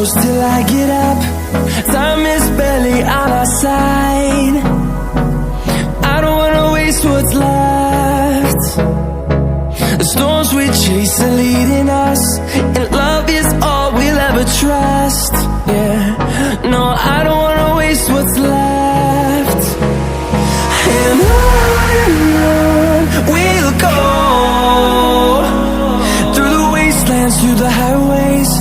close till I get up. Time is barely on our side. I don't wanna waste what's left. The storms we chase are leading us, and love is all we'll ever trust. Yeah, no, I don't wanna waste what's left. And on we'll go, through the wastelands, through the highways,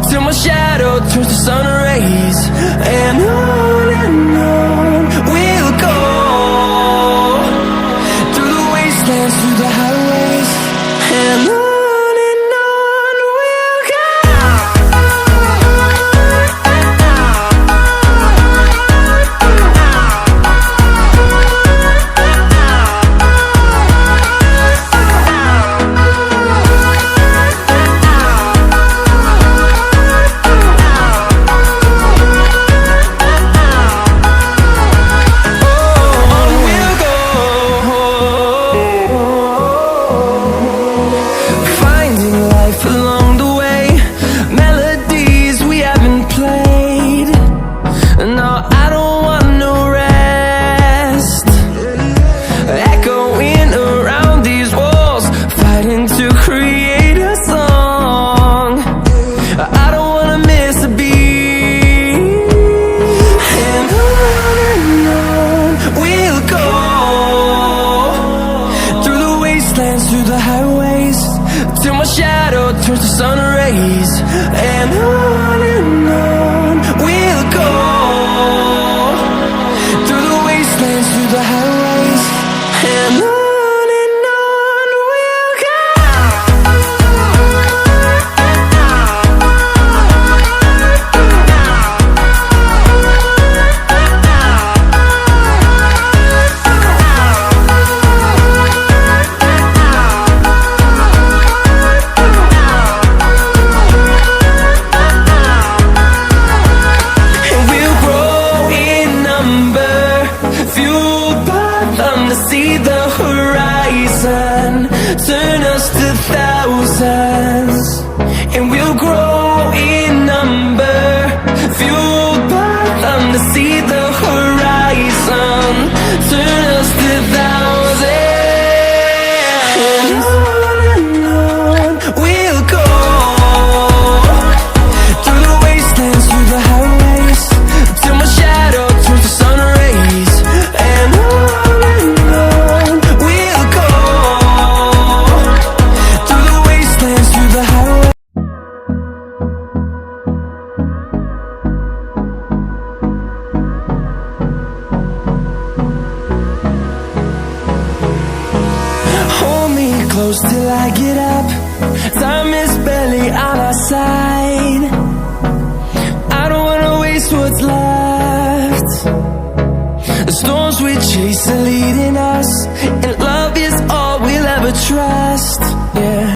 till my shadow turns to sun rays. And on we'll go, through the wastelands, through the highways, and on we'll go. Through the highways, till my shadow turns to sun rays. And on we'll go, through the wastelands, through the highways, and on we'll go. To see the horizon turn us to thousands, and we'll grow in number, fueled by them. To see the horizon turn us to thousands, and on we'll go, through the wastelands, through the highways, till my shadow turns to sun rays. And close till I get up. Time is barely on our side. I don't wanna waste what's left. The storms we chase are leading us, and love is all we'll ever trust.